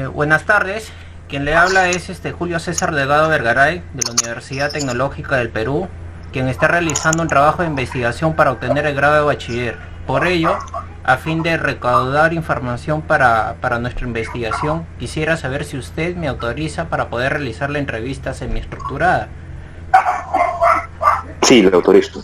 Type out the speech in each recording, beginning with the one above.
Buenas tardes, quien le habla es Julio César Delgado Vergaray de la Universidad Tecnológica del Perú, quien está realizando un trabajo de investigación para obtener el grado de bachiller. Por ello, a fin de recaudar información para nuestra investigación, quisiera saber si usted me autoriza para poder realizar la entrevista semiestructurada. Sí, le autorizo.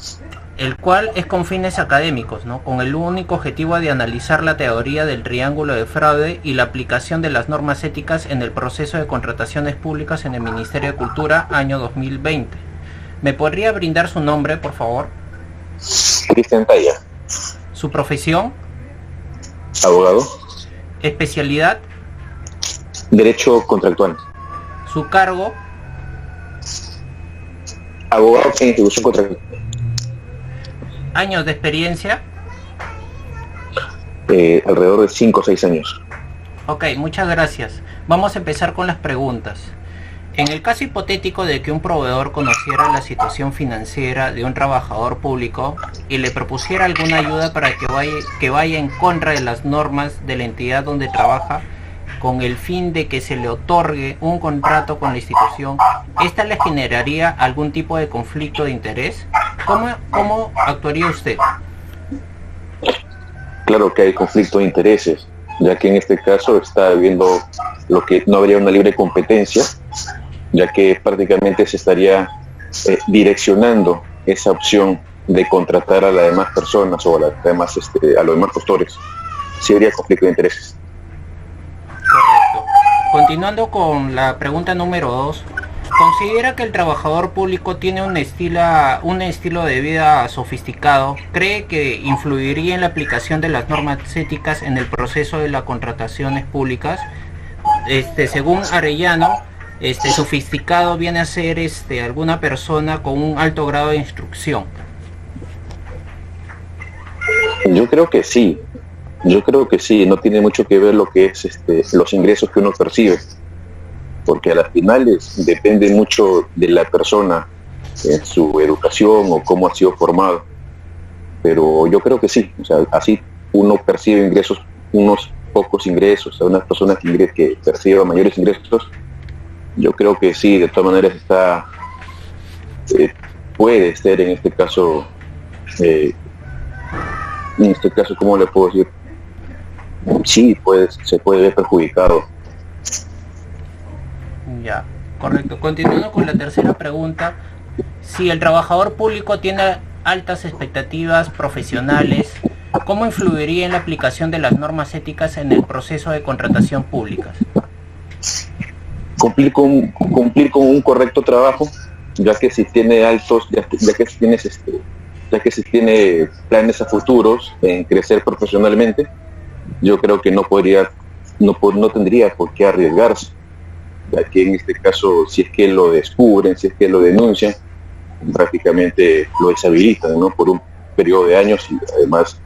El cual es con fines académicos, ¿no? Con el único objetivo de analizar la teoría del triángulo de fraude y la aplicación de las normas éticas en el proceso de contrataciones públicas en el Ministerio de Cultura año 2020. ¿Me podría brindar su nombre, por favor? Cristian Talla. ¿Su profesión? Abogado. ¿Especialidad? Derecho contractual. ¿Su cargo? Abogado en institución contractual. ¿Años de experiencia? Alrededor de 5 o 6 años. Ok, muchas gracias. Vamos a empezar con las preguntas. En el caso hipotético de que un proveedor conociera la situación financiera de un trabajador público y le propusiera alguna ayuda para que vaya en contra de las normas de la entidad donde trabaja, con el fin de que se le otorgue un contrato con la institución, ¿esta le generaría algún tipo de conflicto de interés? ¿Cómo actuaría usted? Claro que hay conflicto de intereses, ya que en este caso está habiendo lo que no habría una libre competencia, ya que prácticamente se estaría direccionando esa opción de contratar a las demás personas o a los demás postores. Sí habría conflicto de intereses. Correcto. Continuando con la pregunta número 2, ¿considera que el trabajador público tiene un estilo de vida sofisticado? ¿Cree que influiría en la aplicación de las normas éticas en el proceso de las contrataciones públicas? Según Arellano, sofisticado viene a ser alguna persona con un alto grado de instrucción. Yo creo que sí, no tiene mucho que ver lo que es los ingresos que uno percibe, porque a las finales depende mucho de la persona, su educación o cómo ha sido formado, pero yo creo que sí, o sea, así uno percibe ingresos, unos pocos ingresos, a unas personas que perciban mayores ingresos, yo creo que sí, de todas maneras puede ser en este caso, ¿cómo le puedo decir? Sí, se puede ver perjudicado. Ya, correcto. Continuando con la tercera pregunta, si el trabajador público tiene altas expectativas profesionales, ¿cómo influiría en la aplicación de las normas éticas en el proceso de contratación pública? Cumplir con un correcto trabajo, ya que si tiene si tiene planes a futuros en crecer profesionalmente, yo creo que no tendría por qué arriesgarse, ya que en este caso, si es que lo descubren, si es que lo denuncian, prácticamente lo deshabilitan, ¿no? Por un periodo de años, y además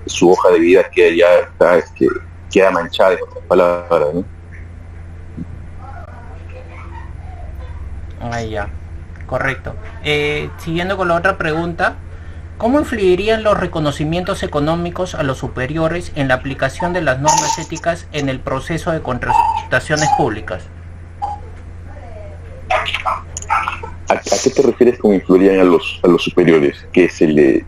su hoja de vida queda manchada, en otras palabras, ¿no? Ah, ya, correcto. Siguiendo con la otra pregunta, ¿cómo influirían los reconocimientos económicos a los superiores en la aplicación de las normas éticas en el proceso de contrataciones públicas? ¿A qué te refieres con influirían a los superiores? Que se le...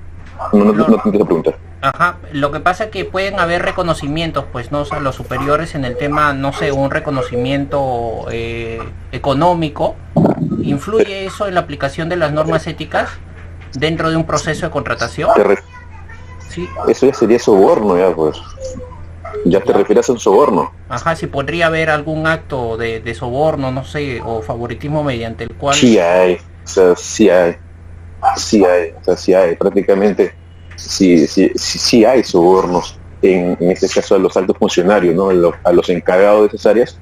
No te preguntar. Ajá, lo que pasa es que pueden haber reconocimientos, pues, ¿no? A los superiores en el tema, no sé, un reconocimiento económico. ¿Influye eso en la aplicación de las normas éticas dentro de un proceso de contratación? Sí. Eso ya sería soborno, ya pues. Ya te refieres a un soborno. Ajá, si podría haber algún acto de soborno, no sé, o favoritismo mediante el cual... Sí hay, sí hay, prácticamente sí hay sobornos, en este caso a los altos funcionarios, ¿no? A los encargados de esas áreas,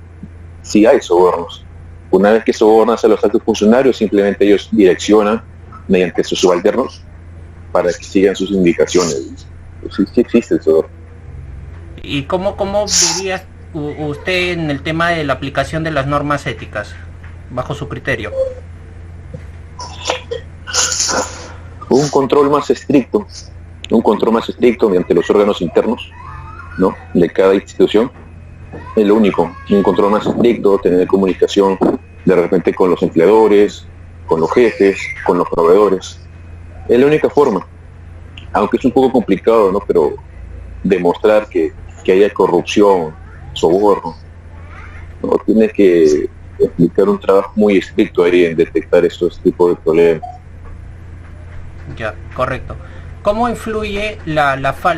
sí hay sobornos. Una vez que sobornas a los altos funcionarios, simplemente ellos direccionan mediante sus subalternos para que sigan sus indicaciones. Sí existe el soborno. ¿Y cómo diría usted en el tema de la aplicación de las normas éticas, bajo su criterio? Un control más estricto mediante los órganos internos, ¿no? De cada institución, Es lo único, un control más estricto, tener comunicación de repente con los empleadores, con los jefes, con los proveedores. Es la única forma, aunque es un poco complicado, ¿no? Pero demostrar que haya corrupción, soborno, ¿no? Tienes que explicar un trabajo muy estricto ahí en detectar estos tipos de problemas. Ya, correcto. ¿Cómo influye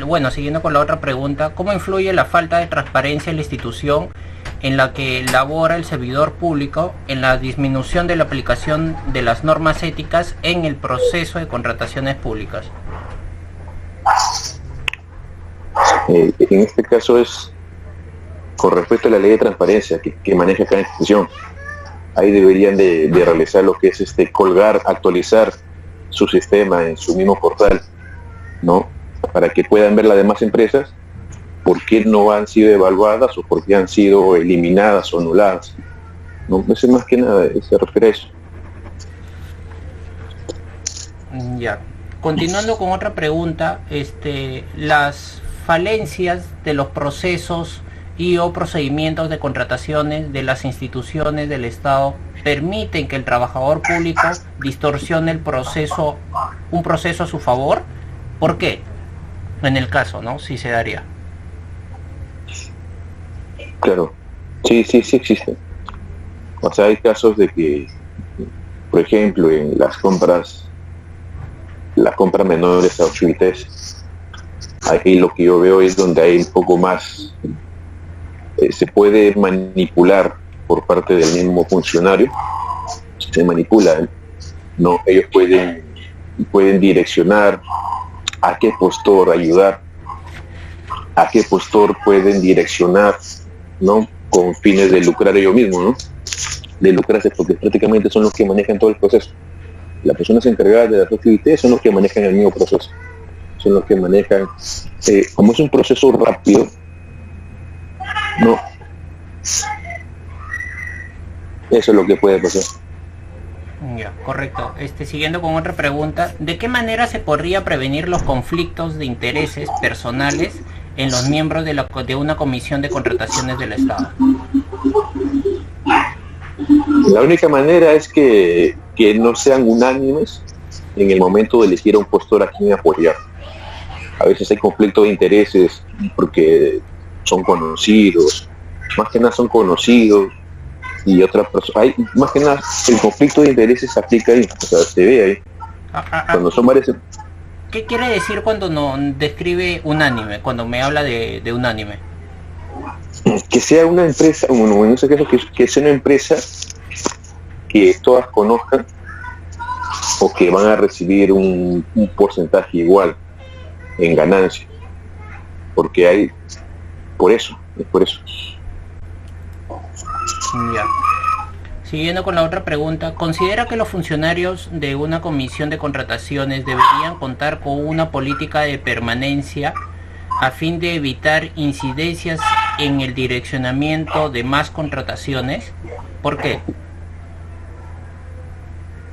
bueno, siguiendo con la otra pregunta, cómo influye la falta de transparencia en la institución en la que labora el servidor público en la disminución de la aplicación de las normas éticas en el proceso de contrataciones públicas? En este caso es con respecto a la ley de transparencia que maneja cada institución. Ahí deberían de realizar lo que es colgar, actualizar su sistema en su mismo portal, ¿no? Para que puedan ver las demás empresas por qué no han sido evaluadas o por qué han sido eliminadas o anuladas, ¿no? Eso más que nada se refiere a eso. Ya. Continuando con otra pregunta, las falencias de los procesos y o procedimientos de contrataciones de las instituciones del Estado permiten que el trabajador público distorsione un proceso a su favor. ¿Por qué? En el caso, ¿no? Sí se daría. Claro, sí existen. O sea, hay casos de que, por ejemplo, en las compras menores a 8 ITs, ahí lo que yo veo es donde hay un poco más, se puede manipular por parte del mismo funcionario, se manipula, ¿no? Ellos pueden direccionar a qué postor ayudar, a qué postor pueden direccionar, ¿no? Con fines de lucrar ellos mismos, ¿no? De lucrarse, porque prácticamente son los que manejan todo el proceso. Las personas encargadas de la actividad son los que manejan el mismo proceso. Son los que manejan, como es un proceso rápido, ¿no? Eso es lo que puede pasar. Ya, correcto. Siguiendo con otra pregunta, ¿de qué manera se podría prevenir los conflictos de intereses personales en los miembros de una comisión de contrataciones del Estado? La única manera es que no sean unánimes en el momento de elegir a un postor a quien apoyar. A veces hay conflicto de intereses porque son conocidos, más que nada son conocidos, y otra persona, hay más que nada el conflicto de intereses se aplica ahí, o sea, se ve ahí. Cuando son varias. ¿Qué quiere decir cuando no describe unánime, cuando me habla de unánime? Que sea una empresa, bueno, en ese caso que sea una empresa que todas conozcan o que van a recibir un porcentaje igual en ganancia, porque hay, es por eso. Ya. Siguiendo con la otra pregunta, ¿considera que los funcionarios de una comisión de contrataciones deberían contar con una política de permanencia a fin de evitar incidencias en el direccionamiento de más contrataciones? ¿Por qué?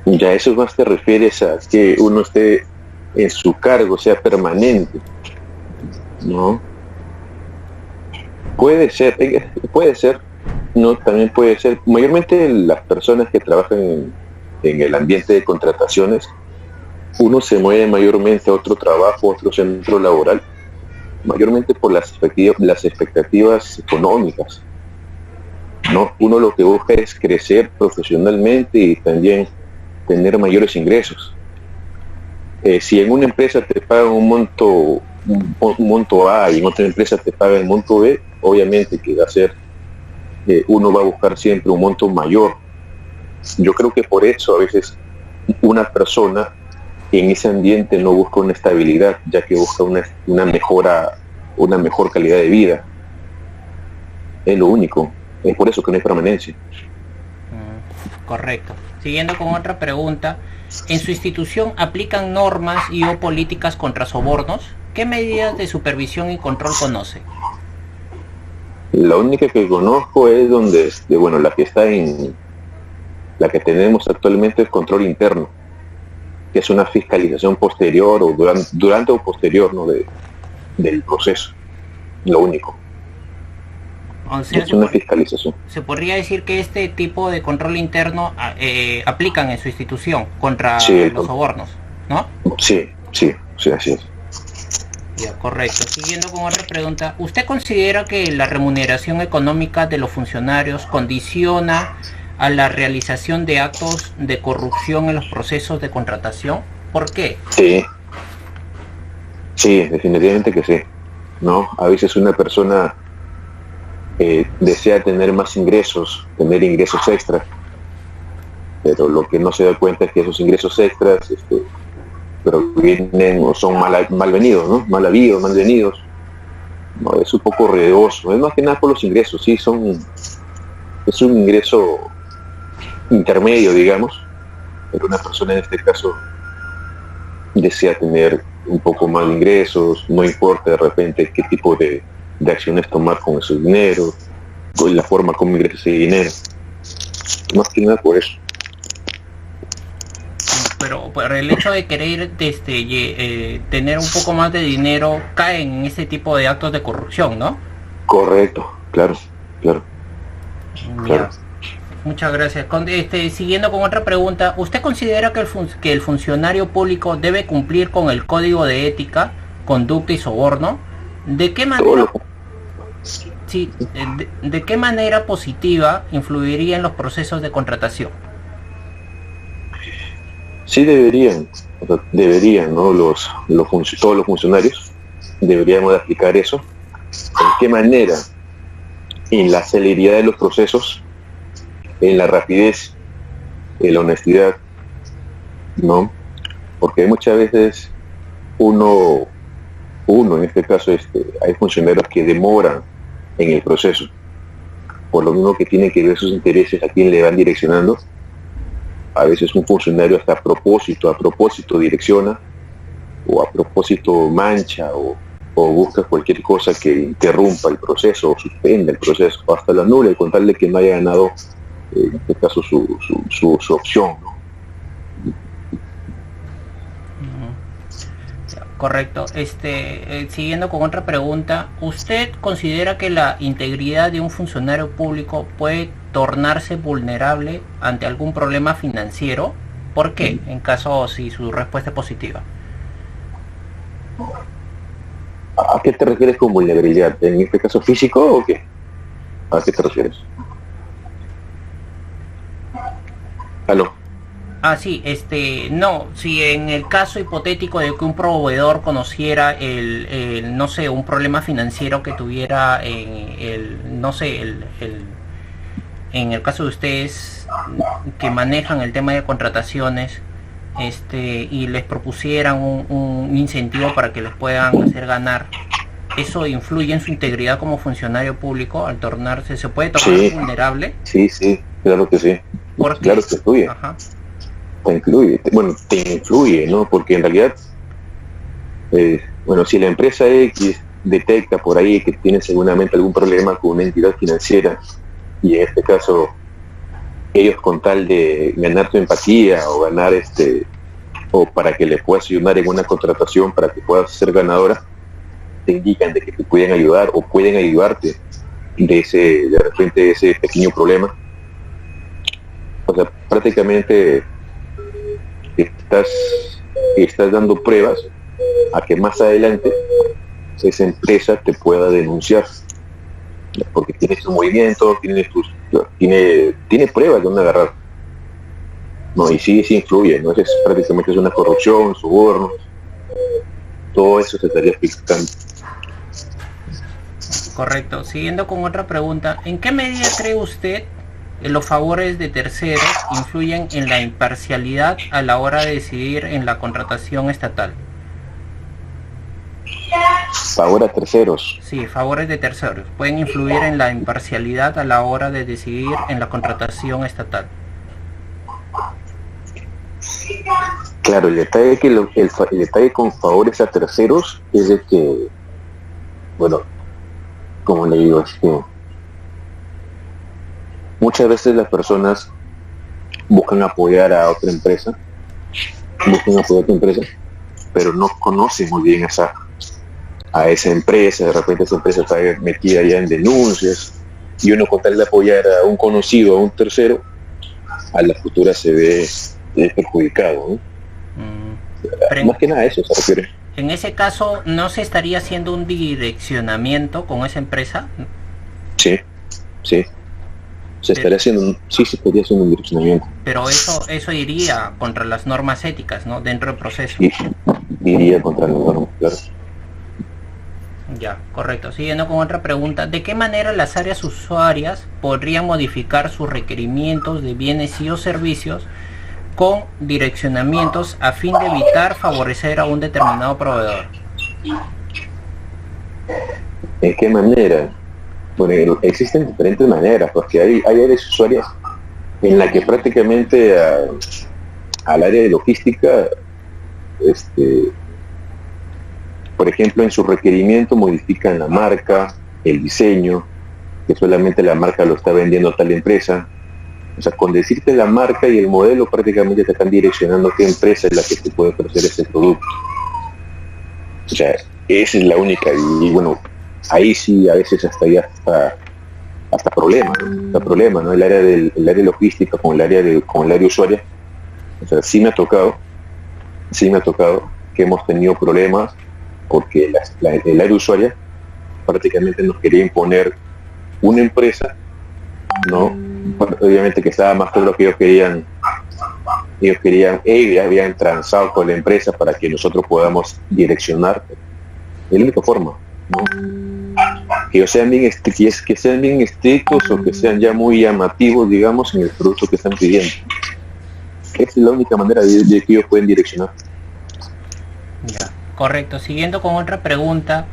Ya, eso más te refieres a que uno esté en su cargo, sea permanente, ¿no? Puede ser, no, también puede ser, mayormente las personas que trabajan en el ambiente de contrataciones, uno se mueve mayormente a otro trabajo, a otro centro laboral, mayormente por las expectativas económicas, ¿no? Uno lo que busca es crecer profesionalmente y también tener mayores ingresos. Si en una empresa te pagan un monto A y en otra empresa te pagan el monto B, obviamente que va a ser, uno va a buscar siempre un monto mayor. Yo creo que por eso a veces una persona en ese ambiente no busca una estabilidad, ya que busca una mejor calidad de vida. Es lo único, es por eso que no hay permanencia. Correcto. Siguiendo con otra pregunta, ¿en su institución aplican normas y o políticas contra sobornos? ¿Qué medidas de supervisión y control conoce? La única que conozco es la que tenemos actualmente es control interno, que es una fiscalización posterior o durante o posterior, ¿no? del proceso, lo único. O sea, es una fiscalización. se podría decir que este tipo de control interno aplican en su institución contra los sobornos, ¿no? Sí, así es. Ya, correcto. Siguiendo con otra pregunta, ¿usted considera que la remuneración económica de los funcionarios condiciona a la realización de actos de corrupción en los procesos de contratación? ¿Por qué? Sí, definitivamente que sí, ¿no? A veces una persona desea tener más ingresos, tener ingresos extras, pero lo que no se da cuenta es que esos ingresos extras pero vienen o son malvenidos, ¿no? Mal habidos, mal venidos. No, es un poco riesgoso, es más que nada por los ingresos, sí, es un ingreso intermedio, digamos, pero una persona en este caso desea tener un poco más de ingresos, no importa de repente qué tipo de acciones tomar con ese dinero, con la forma como ingresa ese dinero, más que nada por eso. Pero por el hecho de querer tener un poco más de dinero, caen en ese tipo de actos de corrupción, ¿no? Correcto, claro. Muchas gracias. Siguiendo con otra pregunta, ¿usted considera que el funcionario público debe cumplir con el código de ética, conducta y soborno? ¿De qué manera? Sí, ¿de qué manera positiva influiría en los procesos de contratación? Sí deberían, ¿no? Todos los funcionarios deberíamos de aplicar eso. ¿De qué manera? En la celeridad de los procesos, en la rapidez, en la honestidad, ¿no? Porque muchas veces uno en este caso, hay funcionarios que demoran en el proceso, por lo mismo que tienen que ver sus intereses, a quién le van direccionando. A veces un funcionario hasta a propósito direcciona, o a propósito mancha, o busca cualquier cosa que interrumpa el proceso, o suspenda el proceso, o hasta la anule, con tal de que no haya ganado, en este caso, su opción, ¿no? Correcto. Siguiendo con otra pregunta, ¿usted considera que la integridad de un funcionario público puede tornarse vulnerable ante algún problema financiero? ¿Por qué? En caso si su respuesta es positiva. ¿A qué te refieres con vulnerabilidad? ¿En este caso físico o qué? ¿A qué te refieres? ¿Aló? Sí, no, si en el caso hipotético de que un proveedor conociera no sé, un problema financiero que tuviera en el caso de ustedes que manejan el tema de contrataciones, y les propusieran un incentivo para que les puedan hacer ganar, ¿eso influye en su integridad como funcionario público al se puede tornar vulnerable? Sí, claro que sí. ¿Por qué? Claro que influye. Ajá. Te influye, ¿no? Porque en realidad, si la empresa X detecta por ahí que tiene seguramente algún problema con una entidad financiera, y en este caso ellos, con tal de ganar tu empatía o ganar o para que le puedas ayudar en una contratación para que puedas ser ganadora, te indican de que te pueden ayudar o pueden ayudarte de repente de ese pequeño problema. O sea, prácticamente estás dando pruebas a que más adelante esa empresa te pueda denunciar, porque tiene su movimiento, tiene pruebas de dónde agarrar. No, y sí influye, ¿no? Prácticamente es una corrupción, sobornos, todo eso se estaría explicando. Correcto. Siguiendo con otra pregunta, ¿en qué medida cree usted los favores de terceros influyen en la imparcialidad a la hora de decidir en la contratación estatal? ¿Favor a terceros? Sí, favores de terceros. ¿Pueden influir en la imparcialidad a la hora de decidir en la contratación estatal? Claro, el detalle que el detalle con favores a terceros es de que, como le digo, es que muchas veces las personas buscan apoyar a otra empresa, pero no conocen muy bien a esa empresa. De repente esa empresa está metida ya en denuncias, y uno con tal de apoyar a un conocido, a un tercero, a la futura se ve perjudicado, ¿no? Más que nada eso se refiere. En ese caso, ¿no se estaría haciendo un direccionamiento con esa empresa? Sí. Se estaría haciendo un direccionamiento. Pero eso iría contra las normas éticas, ¿no? Dentro del proceso. Iría contra las normas, claro. Ya, correcto. Siguiendo con otra pregunta, ¿de qué manera las áreas usuarias podrían modificar sus requerimientos de bienes y o servicios con direccionamientos a fin de evitar favorecer a un determinado proveedor? ¿En qué manera? Bueno, existen diferentes maneras, porque hay áreas usuarias en la que prácticamente al área de logística, por ejemplo, en su requerimiento modifican la marca, el diseño, que solamente la marca lo está vendiendo tal empresa. O sea, con decirte la marca y el modelo prácticamente te están direccionando qué empresa es la que te puede ofrecer ese producto. O sea, esa es la única. Y bueno, ahí sí a veces hasta problema, ¿no? El área logística con el área usuaria. O sea, sí me ha tocado que hemos tenido problemas porque el área usuaria prácticamente nos quería imponer una empresa, ¿no? Obviamente que estaba más claro que ellos habían transado con la empresa para que nosotros podamos direccionar. Es la única forma, ¿no? Que ellos sean bien estrictos o que sean ya muy llamativos, digamos, en el producto que están pidiendo. Esa es la única manera de que ellos pueden direccionar. Ya, correcto. Siguiendo con otra pregunta,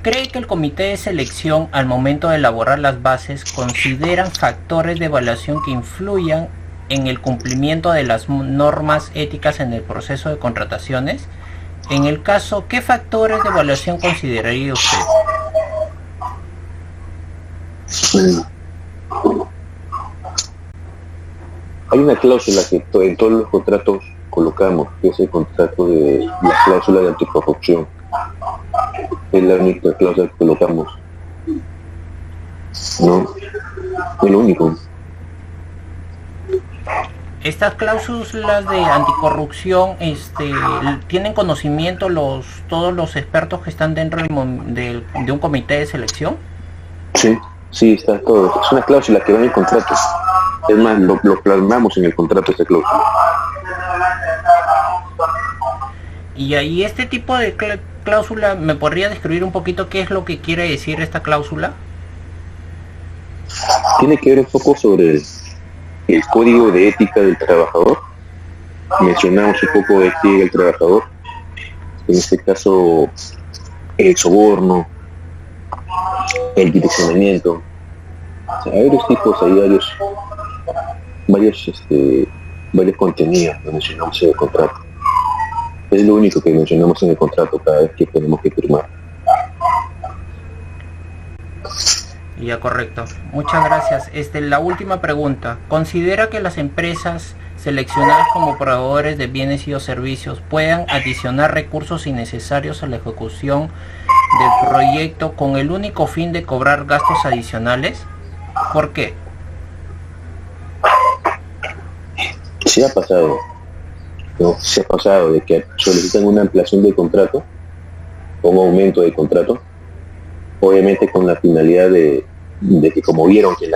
¿cree que el comité de selección al momento de elaborar las bases consideran factores de evaluación que influyan en el cumplimiento de las normas éticas en el proceso de contrataciones? En el caso, ¿qué factores de evaluación consideraría usted? Hay una cláusula que en todos los contratos colocamos, que es el contrato de la cláusula de anticorrupción. Es la única cláusula que colocamos. No, es lo único. Estas cláusulas de anticorrupción, ¿tienen conocimiento todos los expertos que están dentro de un comité de selección? Sí, está todo. Es una cláusula que va en el contrato. Es más, lo plasmamos en el contrato esta cláusula. Y ahí este tipo de cláusula, ¿me podría describir un poquito qué es lo que quiere decir esta cláusula? Tiene que ver un poco sobre el código de ética del trabajador. Mencionamos un poco de ética del trabajador. En este caso, el soborno, el direccionamiento. O sea, hay varios tipos, hay varios contenidos que mencionamos en el contrato. Es lo único que mencionamos en el contrato cada vez que tenemos que firmar. Ya, correcto. Muchas gracias. La última pregunta. ¿Considera que las empresas seleccionadas como proveedores de bienes y o servicios puedan adicionar recursos innecesarios a la ejecución del proyecto con el único fin de cobrar gastos adicionales? ¿Por qué? Se ha pasado de que solicitan una ampliación del contrato o un aumento del contrato, obviamente con la finalidad de que, como vieron que en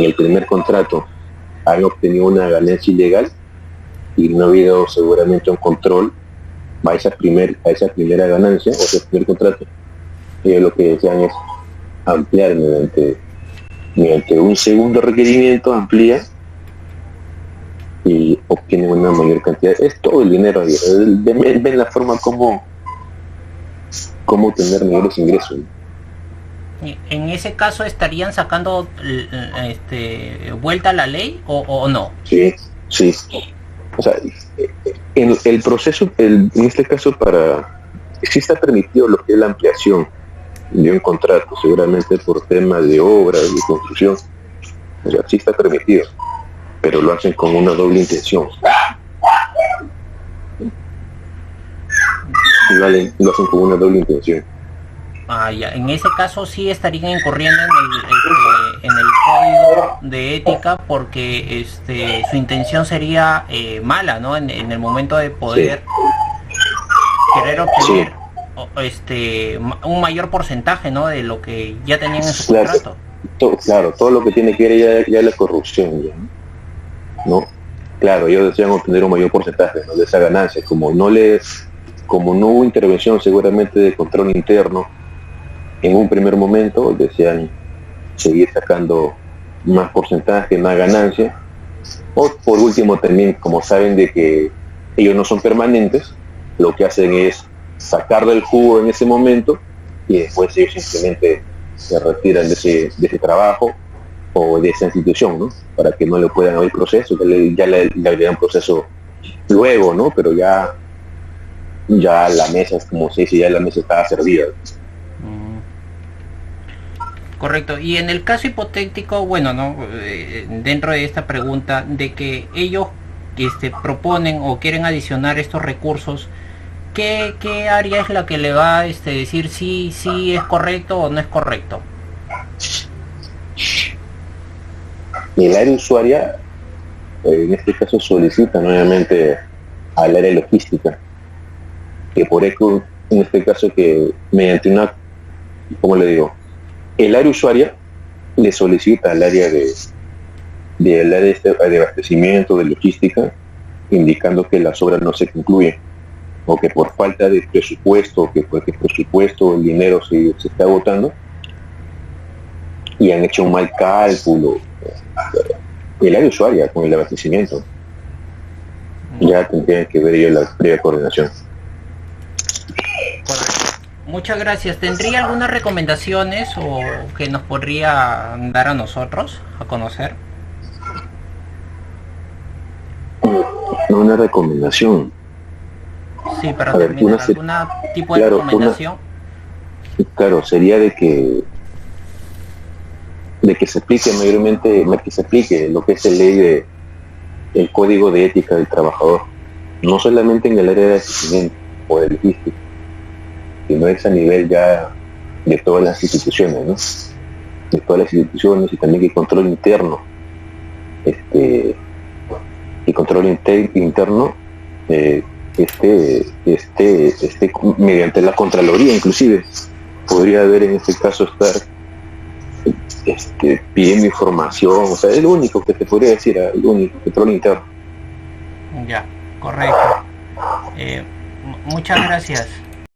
el primer contrato han obtenido una ganancia ilegal y no ha habido seguramente un control a esa primera ganancia o ese primer contrato, ellos lo que desean es ampliar mediante un segundo requerimiento, amplía y obtienen una mayor cantidad. Es todo el dinero ahí. Ven la forma como tener mayores ingresos. ¿En ese caso estarían sacando vuelta a la ley o no? Sí. O sea, en el proceso, en este caso, sí está permitido lo que es la ampliación de un contrato, seguramente por temas de obra, de construcción. O sea, sí está permitido, pero lo hacen con una doble intención. Lo hacen con una doble intención. Ya. En ese caso sí estarían incurriendo código de ética porque su intención sería mala, ¿no? En el momento de poder querer obtener un mayor porcentaje, ¿no? De lo que ya tenían en su contrato. Claro, todo lo que tiene que ver ya la corrupción, ya, ¿no? Claro, ellos desean obtener un mayor porcentaje, ¿no?, de esa ganancia. Como no hubo intervención seguramente de control interno en un primer momento, desean seguir sacando más porcentaje, más ganancia. O por último también, como saben de que ellos no son permanentes, lo que hacen es sacarle el jugo en ese momento y después ellos simplemente se retiran de ese trabajo o de esa institución, ¿no? Para que no le puedan abrir proceso, ya le abrirán proceso luego, ¿no? Pero ya la mesa, como se dice, ya la mesa estaba servida. Correcto. Y en el caso hipotético, bueno, ¿no? Dentro de esta pregunta de que ellos proponen o quieren adicionar estos recursos, ¿qué área es la que le va a decir si es correcto o no es correcto? El área usuaria, en este caso, solicita nuevamente al área logística, que por eso, en este caso, que mediante una, ¿cómo le digo? El área usuaria le solicita al área de abastecimiento, de logística, indicando que las obras no se concluyen, o que por falta de presupuesto, el dinero se está agotando, y han hecho un mal cálculo. El área usuaria con el abastecimiento ya tendrían que ver ellos la previa coordinación. Correcto. Muchas gracias. ¿Tendría algunas recomendaciones o que nos podría dar a nosotros a conocer? Una recomendación. Sí, para terminar, ¿algún tipo de recomendación? Claro, sería de que se aplique mayormente, que se aplique lo que es el código de ética del trabajador, no solamente en el área de abastecimiento o de logística, sino es a nivel ya de todas las instituciones, ¿no? De todas las instituciones, y también que control interno, interno mediante la Contraloría, inclusive podría haber en este caso estar pidiendo información, o sea, es lo único que te podría decir, el único control interno. Ya, correcto. Muchas gracias.